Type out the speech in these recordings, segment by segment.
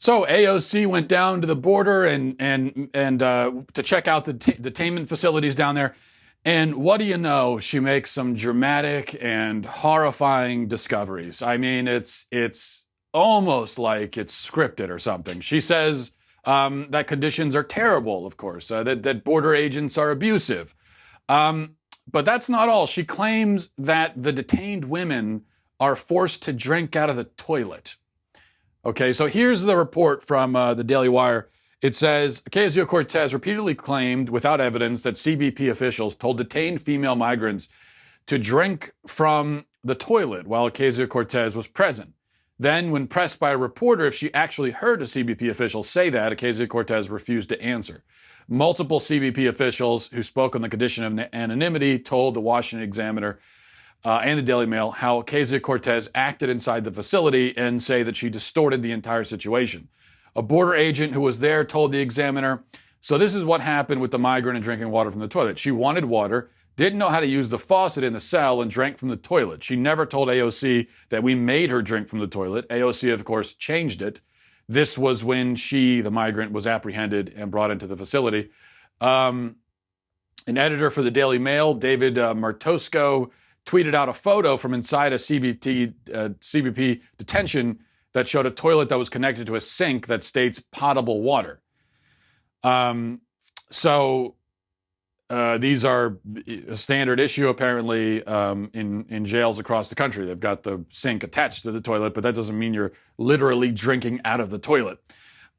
So AOC went down to the border and to check out the detainment facilities down there. And what do you know? She makes some dramatic and horrifying discoveries. I mean, it's almost like it's scripted or something. She says that conditions are terrible, of course, that border agents are abusive. But that's not all. She claims that the detained women are forced to drink out of the toilet. Okay, so here's the report from the Daily Wire. It says, Ocasio-Cortez repeatedly claimed without evidence that CBP officials told detained female migrants to drink from the toilet while Ocasio-Cortez was present. Then, when pressed by a reporter if she actually heard a CBP official say that, Ocasio-Cortez refused to answer. Multiple CBP officials who spoke on the condition of anonymity told the Washington Examiner and the Daily Mail how Ocasio-Cortez acted inside the facility and say that she distorted the entire situation. A border agent who was there told the Examiner, so this is what happened with the migrant and drinking water from the toilet. She wanted water, didn't know how to use the faucet in the cell, and drank from the toilet. She never told AOC that we made her drink from the toilet. AOC, of course, changed it. This was when she, the migrant, was apprehended and brought into the facility. An editor for the Daily Mail, David Martosco, tweeted out a photo from inside a CBP detention that showed a toilet that was connected to a sink that states potable water. These are a standard issue, apparently, in jails across the country. They've got the sink attached to the toilet, but that doesn't mean you're literally drinking out of the toilet.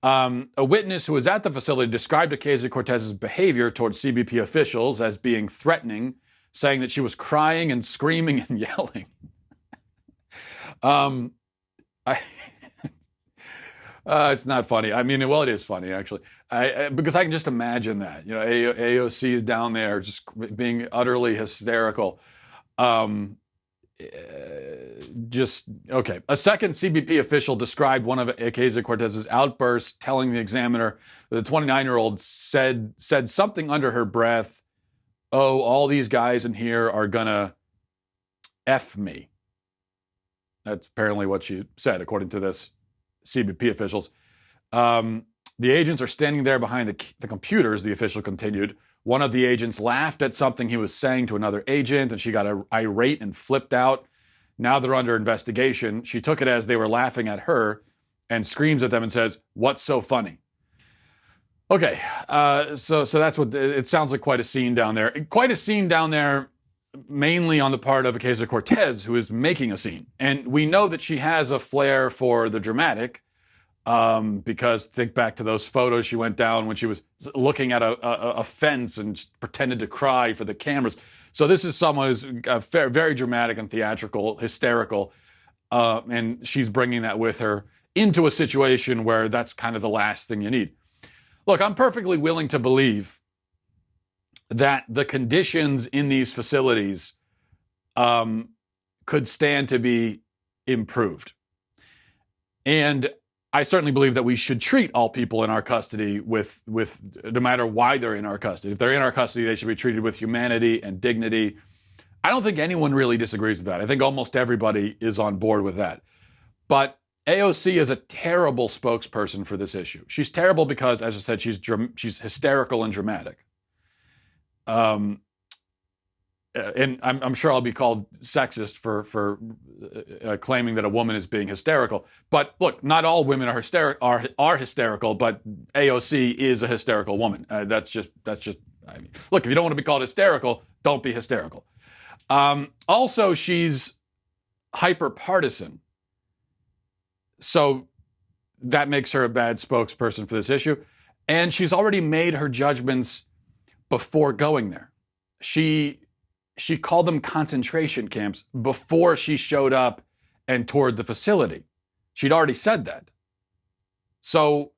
A witness who was at the facility described Ocasio-Cortez's behavior towards CBP officials as being threatening, saying that she was crying and screaming and yelling. It's not funny. I mean, well, it is funny, actually, because I can just imagine that. You know, AOC is down there just being utterly hysterical. Okay. A second CBP official described one of Ocasio-Cortez's outbursts, telling the Examiner that the 29-year-old said something under her breath, "Oh, all these guys in here are gonna F me." That's apparently what she said, according to this CBP officials. The agents are standing there behind the computers, the official continued. One of the agents laughed at something he was saying to another agent, and she got irate and flipped out. Now they're under investigation. She took it as they were laughing at her and screams at them and says, "What's so funny?" Okay, so that's what it sounds like. Quite a scene down there. Quite a scene down there, mainly on the part of Ocasio-Cortez, who is making a scene. And we know that she has a flair for the dramatic, because think back to those photos she went down when she was looking at a fence and just pretended to cry for the cameras. So this is someone who's very dramatic and theatrical, hysterical, and she's bringing that with her into a situation where that's kind of the last thing you need. Look, I'm perfectly willing to believe that the conditions in these facilities could stand to be improved. And I certainly believe that we should treat all people in our custody with no matter why they're in our custody. If they're in our custody, they should be treated with humanity and dignity. I don't think anyone really disagrees with that. I think almost everybody is on board with that. But AOC is a terrible spokesperson for this issue. She's terrible because, as I said, she's hysterical and dramatic. And I'm sure I'll be called sexist for claiming that a woman is being hysterical. But look, not all women are hysterical, but AOC is a hysterical woman. That's just. I mean, look, if you don't want to be called hysterical, don't be hysterical. Also, she's hyper partisan, so that makes her a bad spokesperson for this issue. And she's already made her judgments before going there. She called them concentration camps before she showed up and toured the facility. She'd already said that. So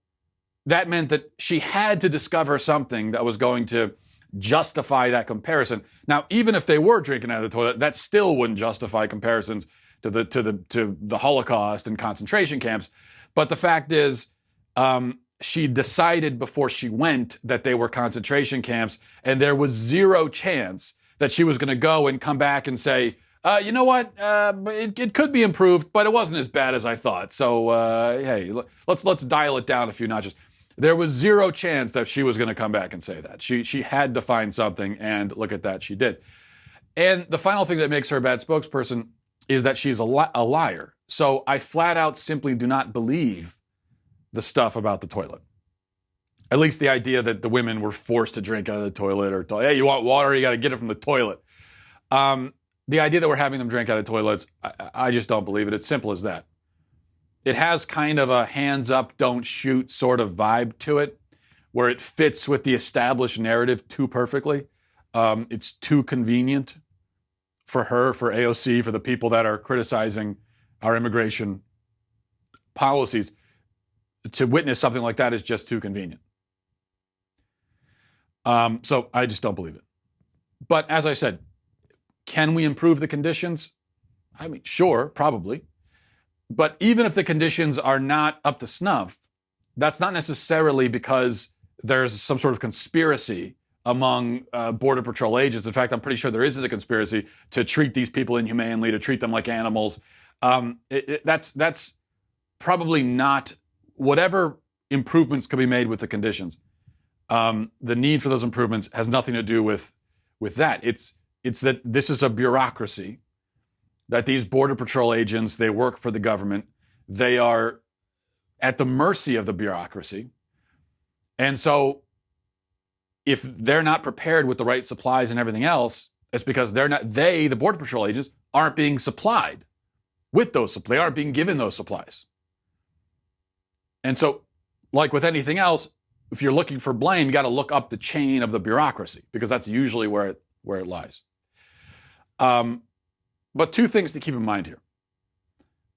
that meant that she had to discover something that was going to justify that comparison. Now, even if they were drinking out of the toilet, that still wouldn't justify comparisons to the Holocaust and concentration camps. But the fact is, she decided before she went that they were concentration camps, and there was zero chance that she was going to go and come back and say, You know what? It could be improved, but it wasn't as bad as I thought. So, hey, let's dial it down a few notches. There was zero chance that she was going to come back and say that. She had to find something, and look at that, she did. And the final thing that makes her a bad spokesperson is that she's a liar. So I flat out simply do not believe the stuff about the toilet. At least the idea that the women were forced to drink out of the toilet, or, hey, you want water, you got to get it from the toilet. The idea that we're having them drink out of toilets, I just don't believe it. It's simple as that. It has kind of a hands up, don't shoot sort of vibe to it, where it fits with the established narrative too perfectly. It's too convenient for her, for AOC, for the people that are criticizing our immigration policies. To witness something like that is just too convenient. So I just don't believe it. But as I said, can we improve the conditions? I mean, sure, probably. But even if the conditions are not up to snuff, that's not necessarily because there's some sort of conspiracy among Border Patrol agents. In fact, I'm pretty sure there isn't a conspiracy to treat these people inhumanely, to treat them like animals. That's probably not, whatever improvements could be made with the conditions. The need for those improvements has nothing to do with that. It's that this is a bureaucracy, that these Border Patrol agents, they work for the government. They are at the mercy of the bureaucracy. And so if they're not prepared with the right supplies and everything else, it's because the Border Patrol agents, aren't being supplied with those supplies. They aren't being given those supplies. And so, like with anything else, if you're looking for blame, you got to look up the chain of the bureaucracy, because that's usually where it lies. But two things to keep in mind here.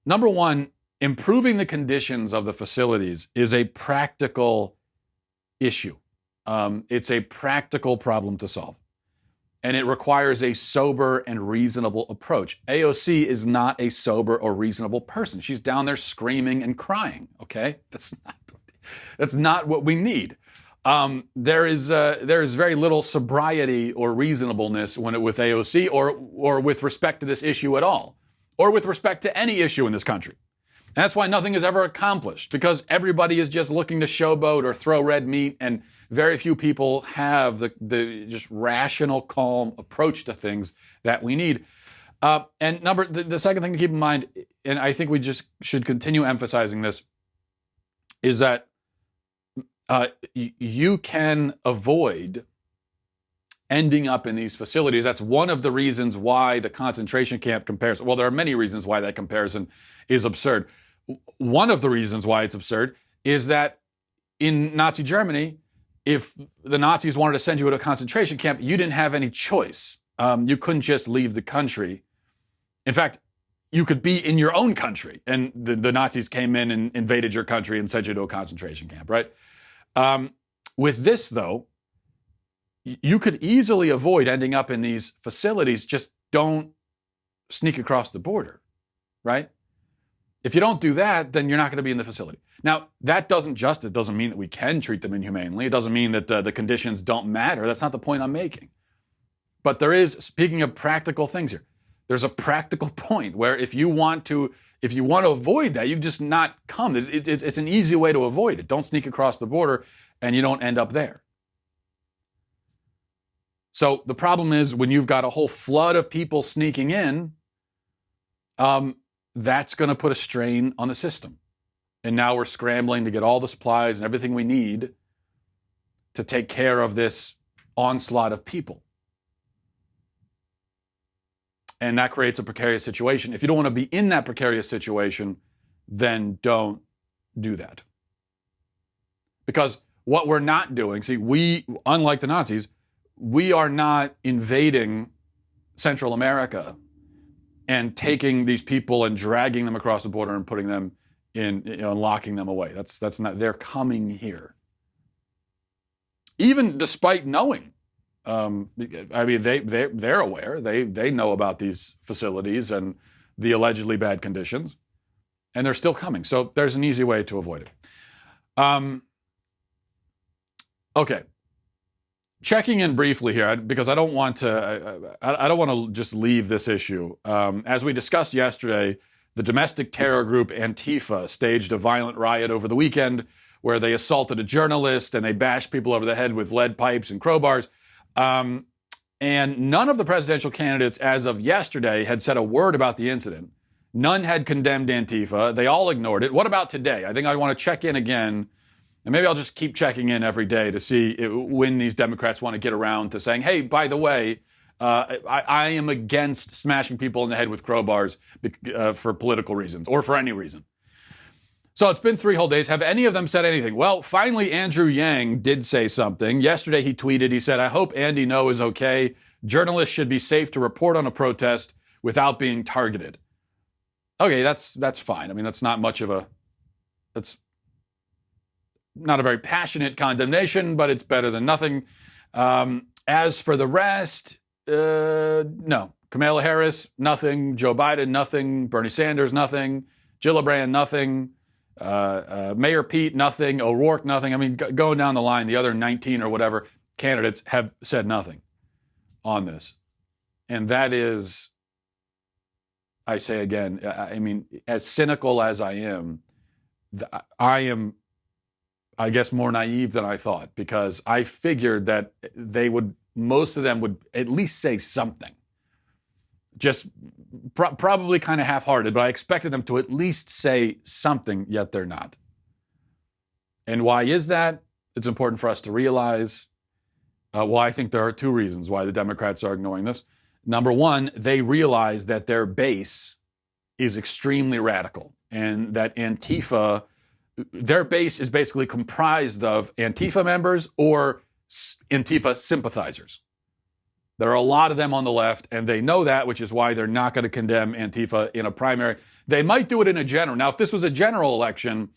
Number one, improving the conditions of the facilities is a practical issue. It's a practical problem to solve. And it requires a sober and reasonable approach. AOC is not a sober or reasonable person. She's down there screaming and crying, okay? That's not what we need. There is very little sobriety or reasonableness with AOC or with respect to this issue at all, or with respect to any issue in this country. And that's why nothing is ever accomplished, because everybody is just looking to showboat or throw red meat, and very few people have the just rational, calm approach to things that we need. And the second thing to keep in mind, and I think we just should continue emphasizing this, is that you can avoid ending up in these facilities. That's one of the reasons why the concentration camp comparison, well, there are many reasons why that comparison is absurd. One of the reasons why it's absurd is that in Nazi Germany, if the Nazis wanted to send you to a concentration camp, you didn't have any choice. You couldn't just leave the country. In fact, you could be in your own country, and the Nazis came in and invaded your country and sent you to a concentration camp, right? With this, though, you could easily avoid ending up in these facilities. Just don't sneak across the border, right? If you don't do that, then you're not going to be in the facility. Now, it doesn't mean that we can treat them inhumanely. It doesn't mean that the conditions don't matter. That's not the point I'm making. But there is, speaking of practical things here, there's a practical point where if you want to avoid that, you just not come. It's an easy way to avoid it. Don't sneak across the border, and you don't end up there. So the problem is, when you've got a whole flood of people sneaking in, that's going to put a strain on the system. And now we're scrambling to get all the supplies and everything we need to take care of this onslaught of people. And that creates a precarious situation. If you don't want to be in that precarious situation, then don't do that. Because what we're not doing, unlike the Nazis, we are not invading Central America and taking these people and dragging them across the border and putting them in, and locking them away. That's not, they're coming here. Even despite knowing, I mean, they're aware. They know about these facilities and the allegedly bad conditions, and they're still coming. So there's an easy way to avoid it. Okay. Checking in briefly here, because I don't want to just leave this issue. As we discussed yesterday, the domestic terror group Antifa staged a violent riot over the weekend where they assaulted a journalist and they bashed people over the head with lead pipes and crowbars. And none of the presidential candidates as of yesterday had said a word about the incident. None had condemned Antifa. They all ignored it. What about today? I think I want to check in again. And maybe I'll just keep checking in every day to see when these Democrats want to get around to saying, hey, by the way, I am against smashing people in the head with crowbars for political reasons or for any reason. So it's been 3 whole days. Have any of them said anything? Well, finally, Andrew Yang did say something. Yesterday, he tweeted, he said, I hope Andy No is okay. Journalists should be safe to report on a protest without being targeted. Okay, that's fine. I mean, that's not a very passionate condemnation, but it's better than nothing. As for the rest, no. Kamala Harris, nothing. Joe Biden, nothing. Bernie Sanders, nothing. Gillibrand, nothing. Mayor Pete, nothing. O'Rourke, nothing. I mean, going down the line, the other 19 or whatever candidates have said nothing on this. And that is, I say again, I mean, as cynical as I am, I guess, more naive than I thought, because I figured that most of them would at least say something. Just probably kind of half-hearted, but I expected them to at least say something, yet they're not. And why is that? It's important for us to realize. Well, I think there are 2 reasons why the Democrats are ignoring this. Number one, they realize that their base is extremely radical and that Antifa, their base is basically comprised of Antifa members or Antifa sympathizers. There are a lot of them on the left, and they know that, which is why they're not going to condemn Antifa in a primary. They might do it in a general. Now, if this was a general election,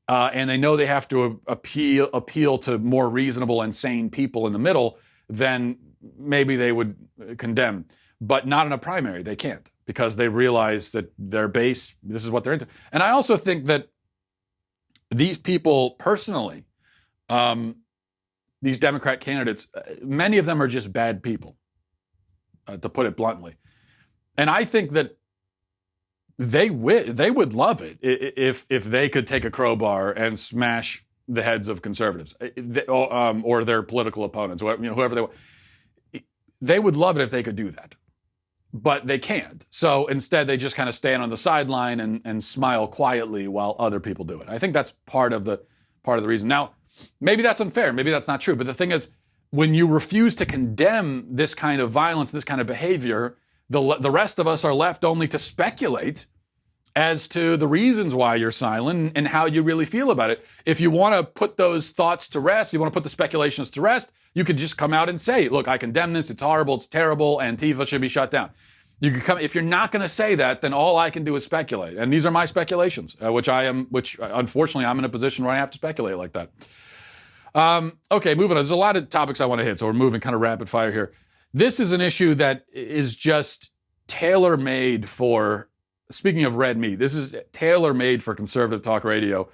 and they know they have to appeal to more reasonable and sane people in the middle, then maybe they would condemn. But not in a primary. They can't, because they realize that their base, this is what they're into. And I also think that these people personally, these Democrat candidates, many of them are just bad people, to put it bluntly. And I think that they would love it if they could take a crowbar and smash the heads of conservatives or their political opponents, whoever they want. They would love it if they could do that. But they can't. So instead, they just kind of stand on the sideline and smile quietly while other people do it. I think that's part of the reason. Now, maybe that's unfair. Maybe that's not true. But the thing is, when you refuse to condemn this kind of violence, this kind of behavior, the rest of us are left only to speculate as to the reasons why you're silent and how you really feel about it. If you want to put those thoughts to rest, you want to put the speculations to rest, you could just come out and say, look, I condemn this, it's horrible, it's terrible, Antifa should be shut down. You could come, if you're not going to say that, then all I can do is speculate. And these are my speculations, which unfortunately I'm in a position where I have to speculate like that. Okay, moving on. There's a lot of topics I want to hit, so we're moving kind of rapid fire here. This is an issue that is just tailor-made for, speaking of red meat, this is tailor-made for conservative talk radio.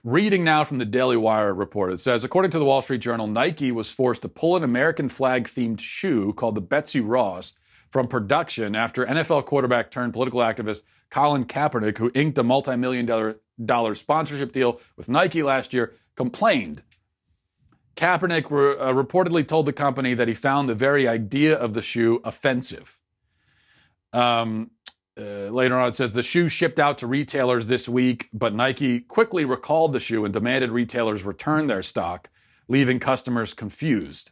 Reading now from the Daily Wire report, it says, according to the Wall Street Journal, Nike was forced to pull an American flag-themed shoe called the Betsy Ross from production after NFL quarterback turned political activist Colin Kaepernick, who inked a multi-million-dollar sponsorship deal with Nike last year, complained. Kaepernick reportedly told the company that he found the very idea of the shoe offensive. Later on, it says the shoe shipped out to retailers this week, but Nike quickly recalled the shoe and demanded retailers return their stock, leaving customers confused.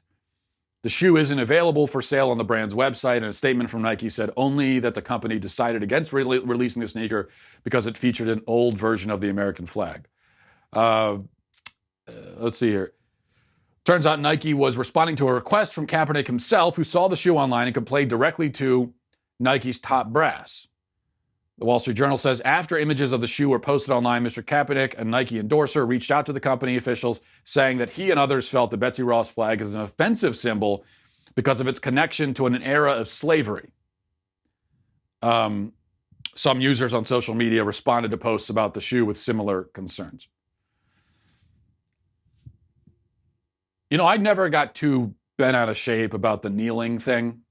The shoe isn't available for sale on the brand's website, and a statement from Nike said only that the company decided against releasing the sneaker because it featured an old version of the American flag. Let's see here. Turns out Nike was responding to a request from Kaepernick himself, who saw the shoe online and complained directly to Nike's top brass. The Wall Street Journal says after images of the shoe were posted online, Mr. Kaepernick, a Nike endorser, reached out to the company officials saying that he and others felt the Betsy Ross flag is an offensive symbol because of its connection to an era of slavery. Some users on social media responded to posts about the shoe with similar concerns. I never got too bent out of shape about the kneeling thing.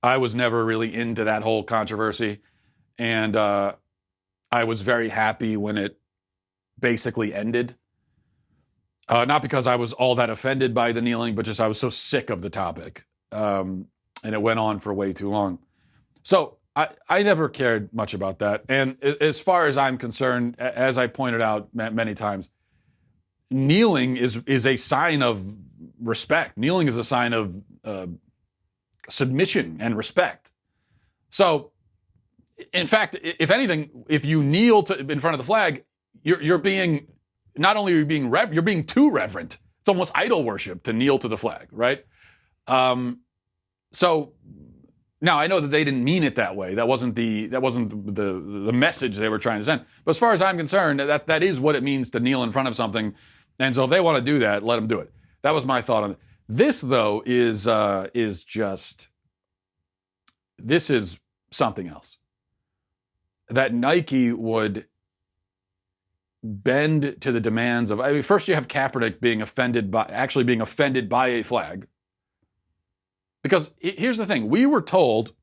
I was never really into that whole controversy. And I was very happy when it basically ended. Not because I was all that offended by the kneeling, but just I was so sick of the topic. And it went on for way too long. So I never cared much about that. And as far as I'm concerned, as I pointed out many times, kneeling is a sign of respect. Kneeling is a sign of submission and respect. So, in fact, if anything, if you kneel in front of the flag, you're being, not only are you being you're being too reverent. It's almost idol worship to kneel to the flag, right? So now I know that they didn't mean it that way. That wasn't the message they were trying to send. But as far as I'm concerned, that is what it means to kneel in front of something. And so if they want to do that, let them do it. That was my thought on it. This, though, is something else. That Nike would bend to the demands of, first you have Kaepernick being offended by a flag. Because here's the thing, we were told,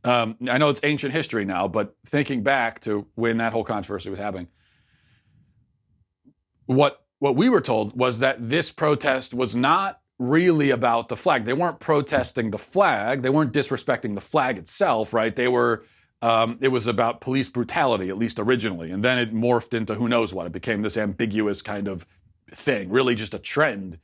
I know it's ancient history now, but thinking back to when that whole controversy was happening, what we were told was that this protest was not really about the flag. They weren't protesting the flag. They weren't disrespecting the flag itself, right? They were, it was about police brutality, at least originally. And then it morphed into who knows what. It became this ambiguous kind of thing, really just a trend.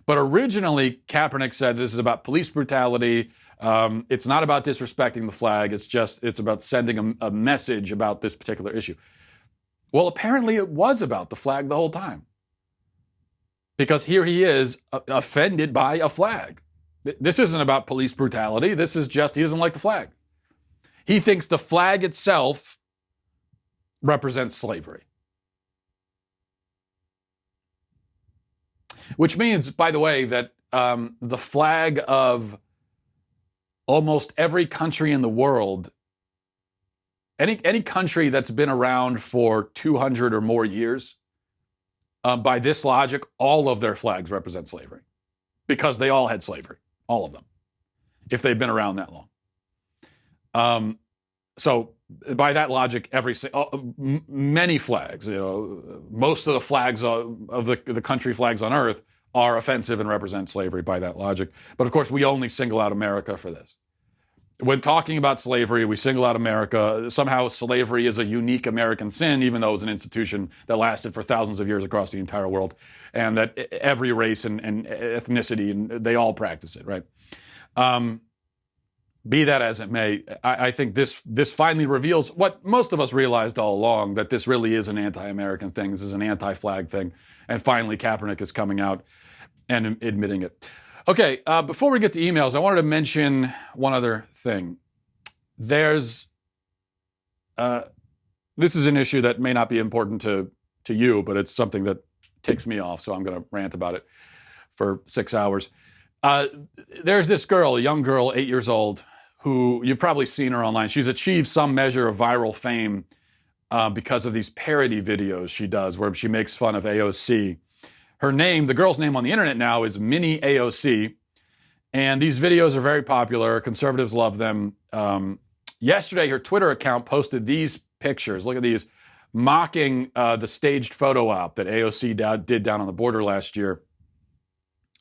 But originally, Kaepernick said this is about police brutality. It's not about disrespecting the flag. It's about sending a message about this particular issue. Well, apparently it was about the flag the whole time. Because here he is offended by a flag. This isn't about police brutality. This is just, he doesn't like the flag. He thinks the flag itself represents slavery. Which means, by the way, that the flag of almost every country in the world, any country that's been around for 200 or more years, by this logic, all of their flags represent slavery. Because they all had slavery, all of them, if they've been around that long. So by that logic, many flags, most of the flags of the country flags on earth are offensive and represent slavery by that logic. But of course, we only single out America for this. When talking about slavery, we single out America. Somehow slavery is a unique American sin, even though it was an institution that lasted for thousands of years across the entire world, and that every race and ethnicity, and they all practice it, right? Be that as it may, I think this finally reveals what most of us realized all along, that this really is an anti-American thing. This is an anti-flag thing. And finally, Kaepernick is coming out and admitting it. Okay, before we get to emails, I wanted to mention one other thing. This is an issue that may not be important to you, but it's something that ticks me off, so I'm going to rant about it for 6 hours. There's this girl, a young girl, 8 years old, who you've probably seen her online. She's achieved some measure of viral fame because of these parody videos she does where she makes fun of AOC. Her name, the girl's name on the internet now, is Mini AOC. And these videos are very popular. Conservatives love them. Yesterday, her Twitter account posted these pictures. Look at these, mocking the staged photo op that AOC did down on the border last year.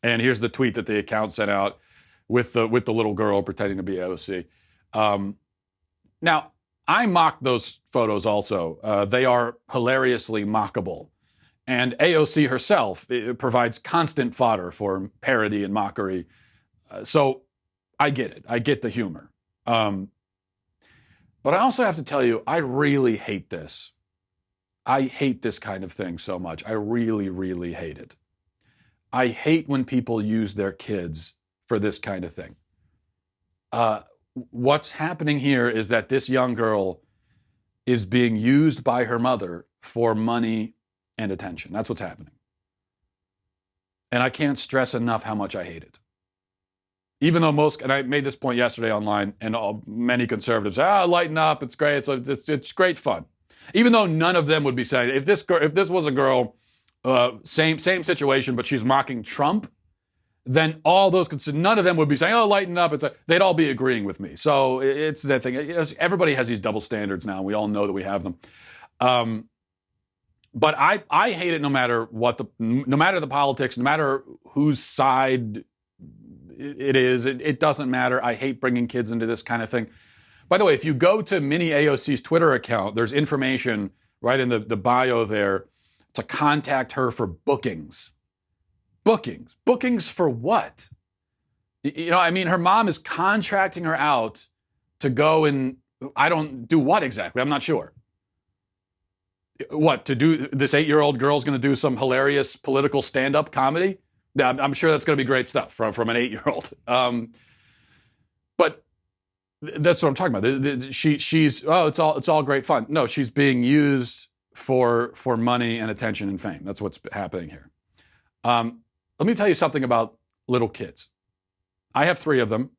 And here's the tweet that the account sent out with the little girl pretending to be AOC. Now, I mocked those photos also. They are hilariously mockable. And AOC herself provides constant fodder for parody and mockery. So I get it. I get the humor. But I also have to tell you, I really hate this. I hate this kind of thing so much. I really, really hate it. I hate when people use their kids for this kind of thing. What's happening here is that this young girl is being used by her mother for money and attention. That's what's happening. And I can't stress enough how much I hate it. Even though and I made this point yesterday online, and many conservatives say, lighten up, it's great, it's great fun. Even though none of them would be saying, if this was a girl same situation, but she's mocking Trump, then all those, none of them would be saying, oh, lighten up. They'd all be agreeing with me. So it's that thing. Everybody has these double standards now. We all know that we have them. But I hate it no matter the politics, no matter whose side it is. It doesn't matter. I hate bringing kids into this kind of thing. By the way, if you go to Mini AOC's Twitter account, there's information right in the bio there to contact her for bookings. Bookings for what? Her mom is contracting her out to go and I don't do what exactly? I'm not sure. What, to do this 8-year-old girl's going to do some hilarious political stand-up comedy? Yeah, I'm sure that's going to be great stuff from an 8-year-old. But that's what I'm talking about. She's it's all great fun. No, she's being used for money and attention and fame. That's what's happening here. Let me tell you something about little kids. I have 3 of them.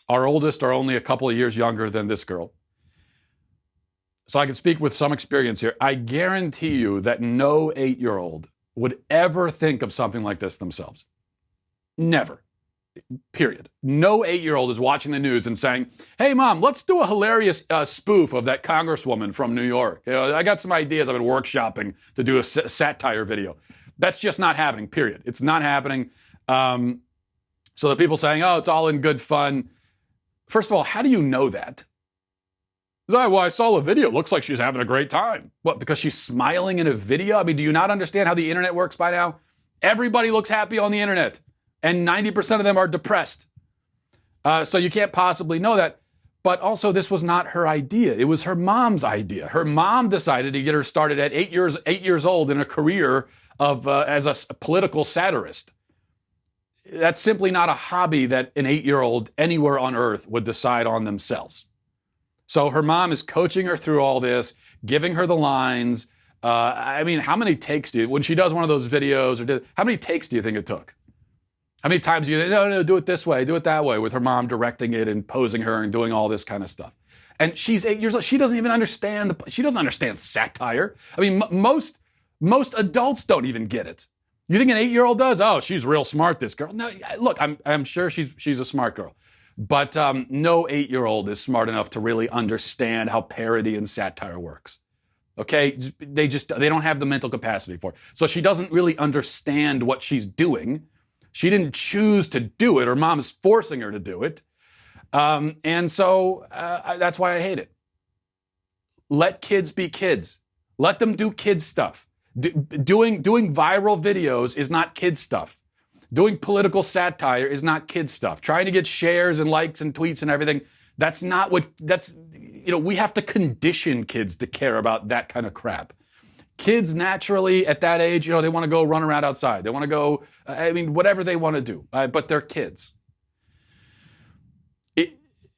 Our oldest are only a couple of years younger than this girl. So I can speak with some experience here. I guarantee you that no 8-year-old would ever think of something like this themselves. Never. Period. No 8-year-old is watching the news and saying, hey, Mom, let's do a hilarious spoof of that congresswoman from New York. I got some ideas I've been workshopping to do a satire video. That's just not happening, period. It's not happening. So the people saying, oh, it's all in good fun. First of all, how do you know that? Well, I saw a video. It looks like she's having a great time. What, because she's smiling in a video? Do you not understand how the internet works by now? Everybody looks happy on the internet, and 90% of them are depressed. So you can't possibly know that. But also, this was not her idea. It was her mom's idea. Her mom decided to get her started at 8 years old in a career of as a political satirist. That's simply not a hobby that an 8-year-old anywhere on earth would decide on themselves. So her mom is coaching her through all this, giving her the lines. How many takes when she does one of those videos, how many takes do you think it took? How many times do you think, no, do it this way, do it that way, with her mom directing it and posing her and doing all this kind of stuff? And she's 8 years old. She doesn't even understand she doesn't understand satire. Most adults don't even get it. You think an 8-year-old does? Oh, she's real smart, this girl. No, look, I'm sure she's a smart girl. But no 8-year-old is smart enough to really understand how parody and satire works. Okay? They don't have the mental capacity for it. So she doesn't really understand what she's doing. She didn't choose to do it. Her mom is forcing her to do it. And so that's why I hate it. Let kids be kids. Let them do kids stuff. Doing viral videos is not kids stuff. Doing political satire is not kid stuff. Trying to get shares and likes and tweets and everything, we have to condition kids to care about that kind of crap. Kids naturally at that age, they want to go run around outside. They want to go, whatever they want to do, but they're kids.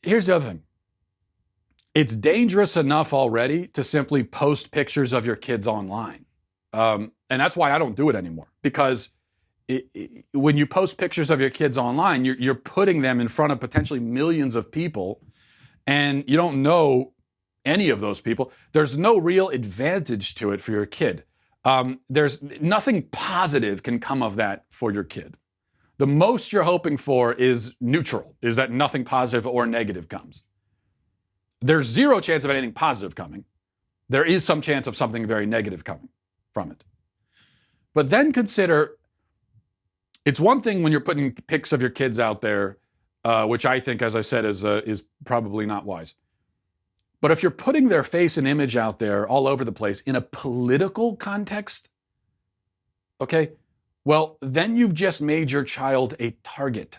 Here's the other thing. It's dangerous enough already to simply post pictures of your kids online. And that's why I don't do it anymore, because when you post pictures of your kids online, you're putting them in front of potentially millions of people, and you don't know any of those people. There's no real advantage to it for your kid. There's nothing positive can come of that for your kid. The most you're hoping for is neutral, is that nothing positive or negative comes. There's zero chance of anything positive coming. There is some chance of something very negative coming from it. But then consider, it's one thing when you're putting pics of your kids out there, which I think, as I said, is probably not wise. But if you're putting their face and image out there all over the place in a political context, okay, well, then you've just made your child a target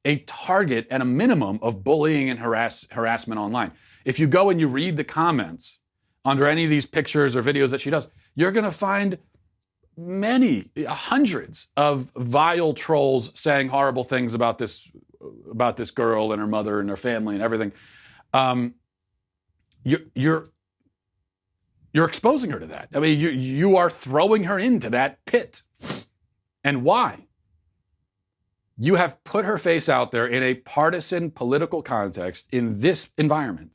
at a minimum of bullying and harassment online. If you go and you read the comments under any of these pictures or videos that she does, you're going to find hundreds of vile trolls saying horrible things about this girl and her mother and her family and everything. You're exposing her to that. You are throwing her into that pit. And why? You have put her face out there in a partisan political context in this environment.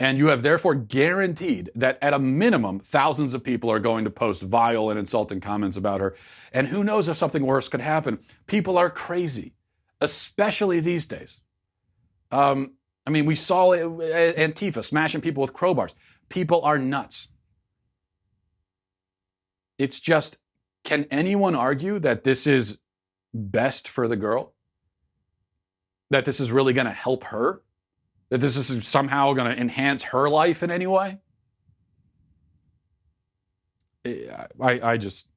And you have therefore guaranteed that at a minimum, thousands of people are going to post vile and insulting comments about her. And who knows if something worse could happen. People are crazy, especially these days. I mean, we saw Antifa smashing people with crowbars. People are nuts. It's just, can anyone argue that this is best for the girl? That this is really going to help her? That this is somehow going to enhance her life in any way? I just,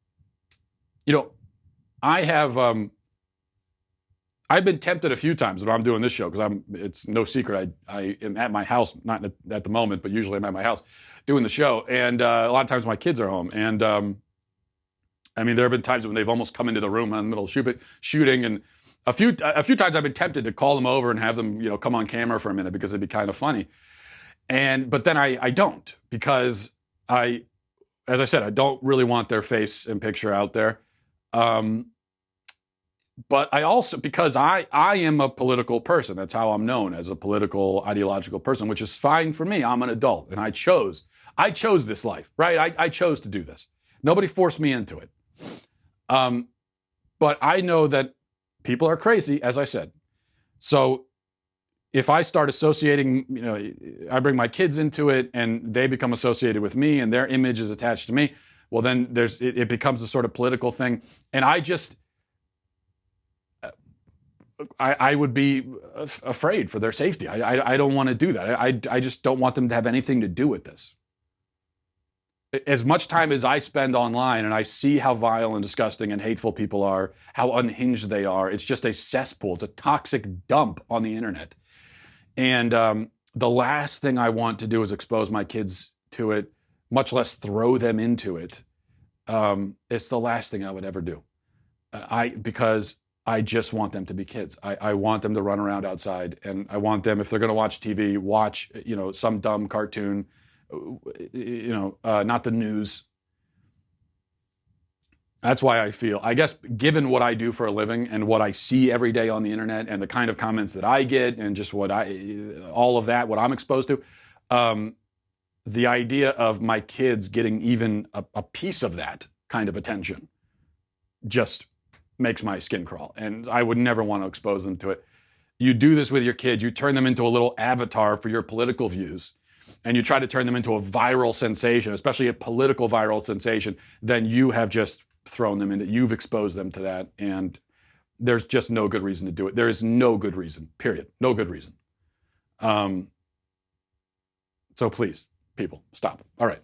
I have, I've been tempted a few times when I'm doing this show, because it's no secret, I am at my house, not at the moment, but usually I'm at my house doing the show. And a lot of times my kids are home. And I mean, there have been times when they've almost come into the room in the middle of shooting, and a few times I've been tempted to call them over and have them, come on camera for a minute, because it'd be kind of funny. But then I don't, because as I said, I don't really want their face and picture out there. But I also, because I am a political person, that's how I'm known, as a political, ideological person, which is fine for me. I'm an adult, and I chose this life, right? I chose to do this. Nobody forced me into it. But I know that people are crazy, as I said. So if I start associating, I bring my kids into it and they become associated with me and their image is attached to me, well, then it becomes a sort of political thing. And I would be afraid for their safety. I don't want to do that. I just don't want them to have anything to do with this. As much time as I spend online and I see how vile and disgusting and hateful people are, how unhinged they are, it's just a cesspool. It's a toxic dump on the internet. And the last thing I want to do is expose my kids to it, much less throw them into it. It's the last thing I would ever do. Because I just want them to be kids. I want them to run around outside, and I want them, if they're going to watch TV, watch, some dumb cartoon, not the news. That's why I feel, I guess, given what I do for a living and what I see every day on the internet and the kind of comments that I get and just what I'm exposed to, the idea of my kids getting even a piece of that kind of attention just makes my skin crawl. And I would never want to expose them to it. You do this with your kids, you turn them into a little avatar for your political views, and you try to turn them into a viral sensation, especially a political viral sensation, then you have just thrown them into, you've exposed them to that, and there's just no good reason to do it. There is no good reason, period. No good reason. So please, people, stop. All right.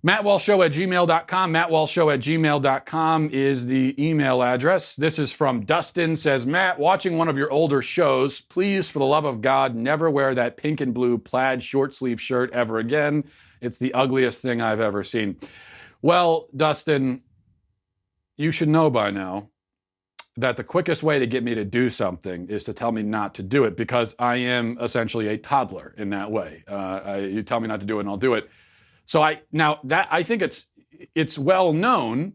MattWalshShow@gmail.com. MattWalshShow@gmail.com is the email address. This is from Dustin. Says, Matt, watching one of your older shows, please, for the love of God, never wear that pink and blue plaid short sleeve shirt ever again. It's the ugliest thing I've ever seen. Well, Dustin, you should know by now that the quickest way to get me to do something is to tell me not to do it, because I am essentially a toddler in that way. You tell me not to do it and I'll do it. So I think it's well known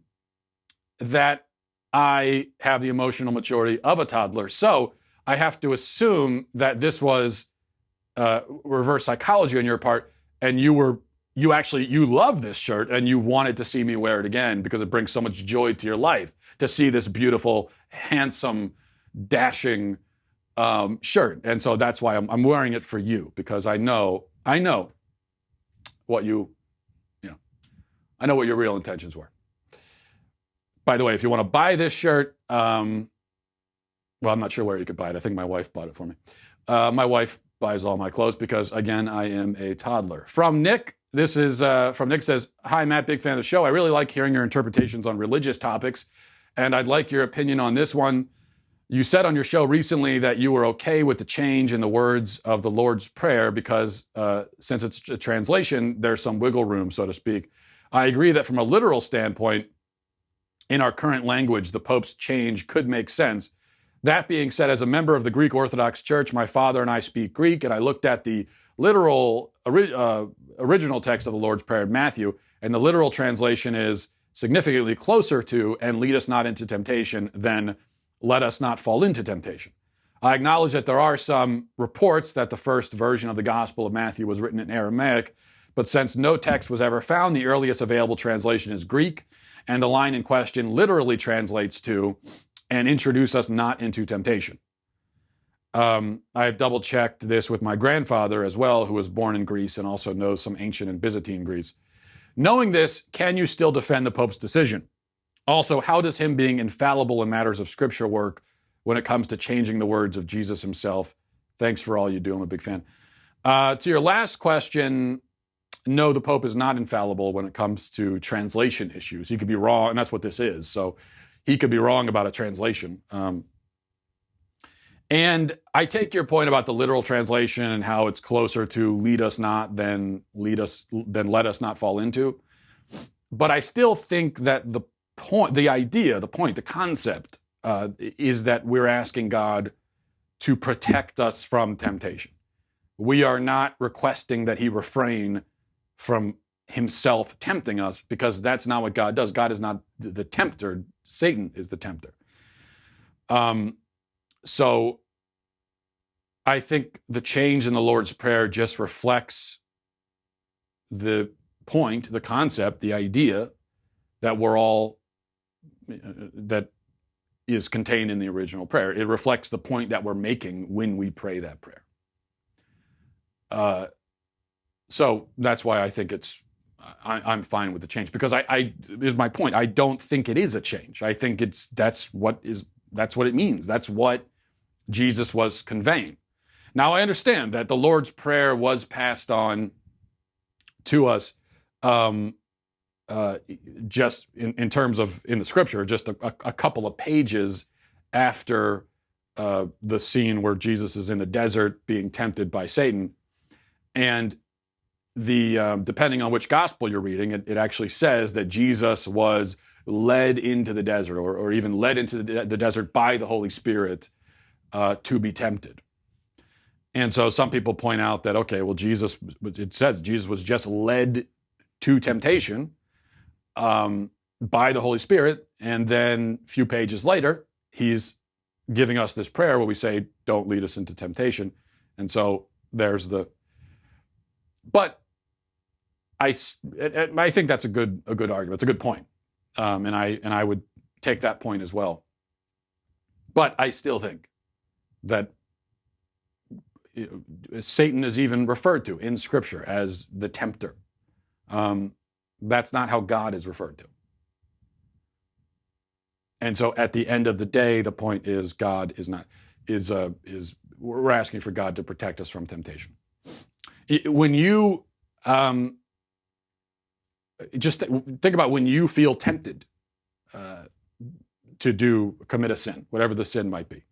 that I have the emotional maturity of a toddler. So I have to assume that this was reverse psychology on your part, and you love this shirt and you wanted to see me wear it again because it brings so much joy to your life to see this beautiful, handsome, dashing shirt. And so that's why I'm wearing it for you, because I know what I know what your real intentions were. By the way, if you want to buy this shirt, well, I'm not sure where you could buy it. I think my wife bought it for me. My wife buys all my clothes because, again, I am a toddler. From Nick, this is from Nick says, hi, Matt, big fan of the show. I really like hearing your interpretations on religious topics, and I'd like your opinion on this one. You said on your show recently that you were okay with the change in the words of the Lord's Prayer because since it's a translation, there's some wiggle room, so to speak. I agree that from a literal standpoint, in our current language, the Pope's change could make sense. That being said, as a member of the Greek Orthodox Church, my father and I speak Greek, and I looked at the literal original text of the Lord's Prayer in Matthew, and the literal translation is significantly closer to, and lead us not into temptation, than let us not fall into temptation. I acknowledge that there are some reports that the first version of the Gospel of Matthew was written in Aramaic, but since no text was ever found, the earliest available translation is Greek, and the line in question literally translates to, and introduce us not into temptation. I've double-checked this with my grandfather as well, who was born in Greece and also knows some ancient and Byzantine Greece. Knowing this, can you still defend the Pope's decision? Also, how does him being infallible in matters of Scripture work when it comes to changing the words of Jesus himself? Thanks for all you do. I'm a big fan. To your last question, no, the Pope is not infallible when it comes to translation issues. He could be wrong, and that's what this is. So he could be wrong about a translation. And I take your point about the literal translation and how it's closer to lead us not than let us not fall into. But I still think that the point, the idea, the point, the concept is that we're asking God to protect us from temptation. We are not requesting that he refrain from himself tempting us, because that's not what God does. God is not the tempter. Satan is the tempter. So I think the change in the Lord's Prayer just reflects the point, the concept, the idea that we're all, that is contained in the original prayer. It reflects the point that we're making when we pray that prayer. So that's why I think I'm fine with the change, because I is my point. I don't think it is a change. I think that's what it means. That's what Jesus was conveying. Now, I understand that the Lord's Prayer was passed on to us just in terms of, in the Scripture, just a couple of pages after the scene where Jesus is in the desert being tempted by Satan. And depending on which gospel you're reading, it actually says that Jesus was led into the desert, or even led into the desert by the Holy Spirit to be tempted. And so some people point out that, okay, well, it says Jesus was just led to temptation by the Holy Spirit, and then a few pages later, he's giving us this prayer where we say, don't lead us into temptation. And so there's but I think that's a good argument. It's a good point. And I would take that point as well. But I still think that Satan is even referred to in Scripture as the tempter. That's not how God is referred to. And so at the end of the day, the point is God we're asking for God to protect us from temptation. When you just think about when you feel tempted to commit a sin, whatever the sin might be.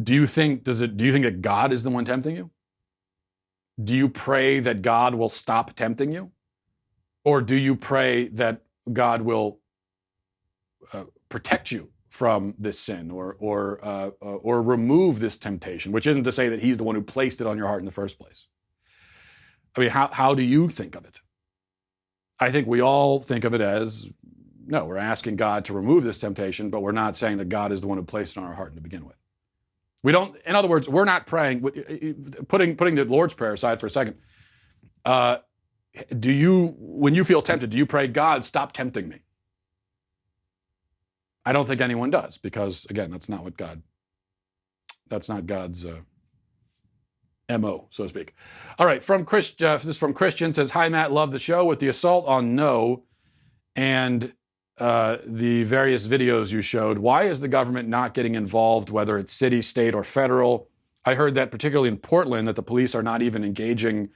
Do you think that God is the one tempting you? Do you pray that God will stop tempting you? Or do you pray that God will protect you from this sin, or remove this temptation, which isn't to say that he's the one who placed it on your heart in the first place? I mean, how do you think of it? I think we all think of it as, no, we're asking God to remove this temptation, but we're not saying that God is the one who placed it on our heart to begin with. We don't, in other words, we're not praying, putting the Lord's Prayer aside for a second. When you feel tempted, do you pray, God, stop tempting me? I don't think anyone does, because again, that's not God's MO, so to speak. All right, this is from Christian, says, hi, Matt, love the show. With the assault on No and the various videos you showed, why is the government not getting involved, whether it's city, state, or federal? I heard that particularly in Portland, that the police are not even engaging,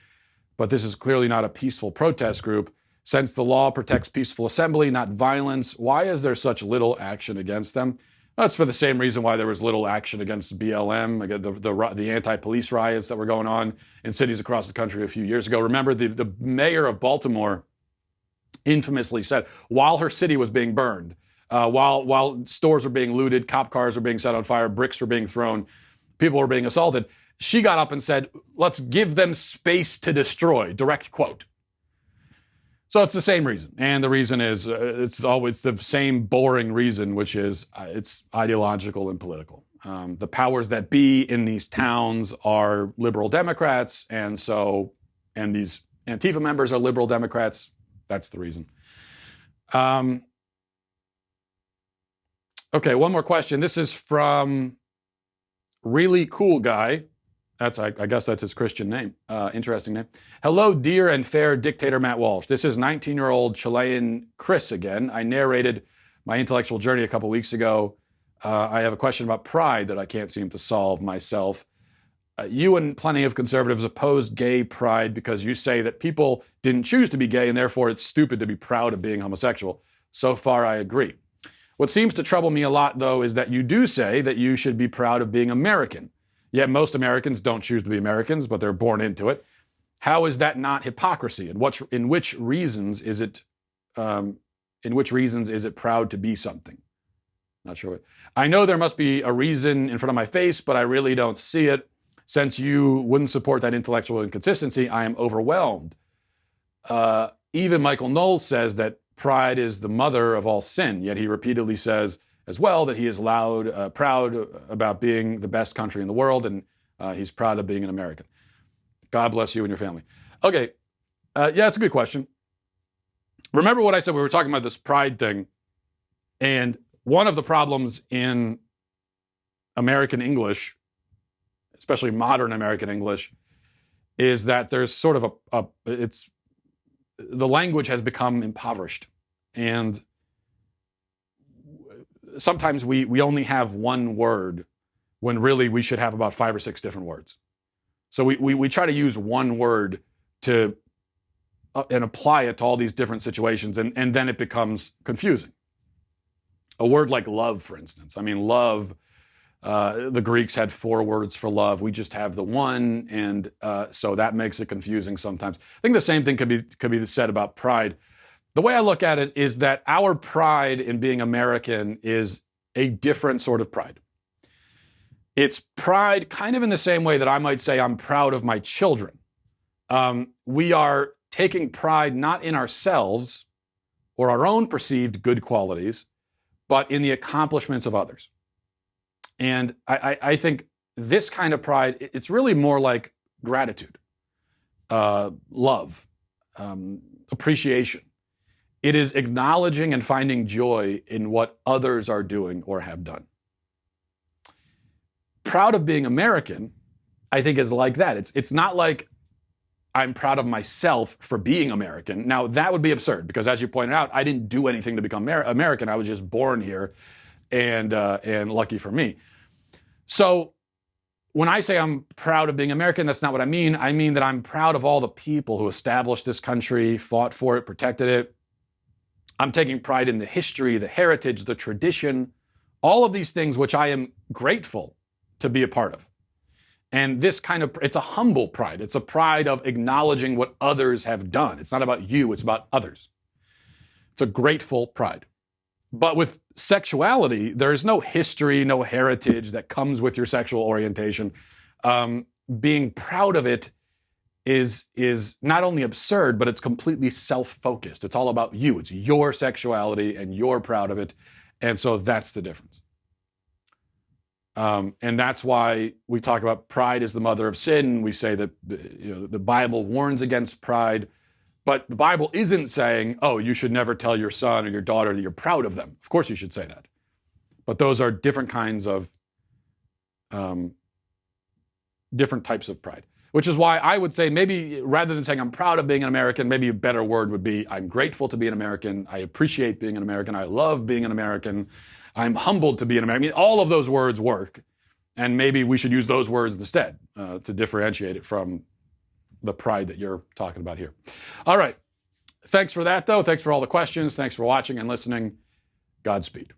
but this is clearly not a peaceful protest group. Since the law protects peaceful assembly, not violence, why is there such little action against them? That's for the same reason why there was little action against BLM, the anti-police riots that were going on in cities across the country a few years ago. Remember, the mayor of Baltimore infamously said, while her city was being burned, while stores were being looted, cop cars were being set on fire, bricks were being thrown, people were being assaulted, she got up and said, let's give them space to destroy, direct quote. So it's the same reason. And the reason is, it's always the same boring reason, which is it's ideological and political. The powers that be in these towns are liberal Democrats, and these Antifa members are liberal Democrats. That's the reason. Okay, one more question. This is from Really Cool Guy. I guess that's his Christian name. Interesting name. Hello, dear and fair dictator Matt Walsh. This is 19-year-old Chilean Chris again. I narrated my intellectual journey a couple weeks ago. I have a question about pride that I can't seem to solve myself. You and plenty of conservatives opposed gay pride because you say that people didn't choose to be gay and therefore it's stupid to be proud of being homosexual. So far, I agree. What seems to trouble me a lot, though, is that you do say that you should be proud of being American. Yet most Americans don't choose to be Americans, but they're born into it. How is that not hypocrisy? And in which reasons is it proud to be something? Not sure. I know there must be a reason in front of my face, but I really don't see it. Since you wouldn't support that intellectual inconsistency, I am overwhelmed. Even Michael Knowles says that pride is the mother of all sin, yet he repeatedly says as well that he is proud about being the best country in the world, and he's proud of being an American. God bless you and your family. Okay, yeah, it's a good question. Remember what I said, we were talking about this pride thing, and one of the problems in American English, especially modern American English, is that there's sort of the language has become impoverished. And sometimes we only have one word when really we should have about 5 or 6 different words. So we try to use one word and apply it to all these different situations, and then it becomes confusing. A word like love, for instance. I mean, love, the Greeks had 4 words for love. We just have the one, and so that makes it confusing sometimes. I think the same thing could be said about pride. The way I look at it is that our pride in being American is a different sort of pride. It's pride kind of in the same way that I might say I'm proud of my children. We are taking pride not in ourselves or our own perceived good qualities, but in the accomplishments of others. And I think this kind of pride, it's really more like gratitude, love, appreciation. It is acknowledging and finding joy in what others are doing or have done. Proud of being American, I think, is like that. It's not like I'm proud of myself for being American. Now, that would be absurd because, as you pointed out, I didn't do anything to become American. I was just born here, and lucky for me. So when I say I'm proud of being American, that's not what I mean. I mean that I'm proud of all the people who established this country, fought for it, protected it. I'm taking pride in the history, the heritage, the tradition, all of these things which I am grateful to be a part of. And this it's a humble pride. It's a pride of acknowledging what others have done. It's not about you, it's about others. It's a grateful pride. But with sexuality, there is no history, no heritage that comes with your sexual orientation. Being proud of it is not only absurd, but it's completely self-focused. It's all about you. It's your sexuality, and you're proud of it. And so that's the difference. And that's why we talk about pride is the mother of sin. We say that the Bible warns against pride. But the Bible isn't saying, oh, you should never tell your son or your daughter that you're proud of them. Of course you should say that. But those are different kinds of, different types of pride. Which is why I would say maybe rather than saying I'm proud of being an American, maybe a better word would be I'm grateful to be an American. I appreciate being an American. I love being an American. I'm humbled to be an American. I mean, all of those words work. And maybe we should use those words instead to differentiate it from the pride that you're talking about here. All right. Thanks for that, though. Thanks for all the questions. Thanks for watching and listening. Godspeed.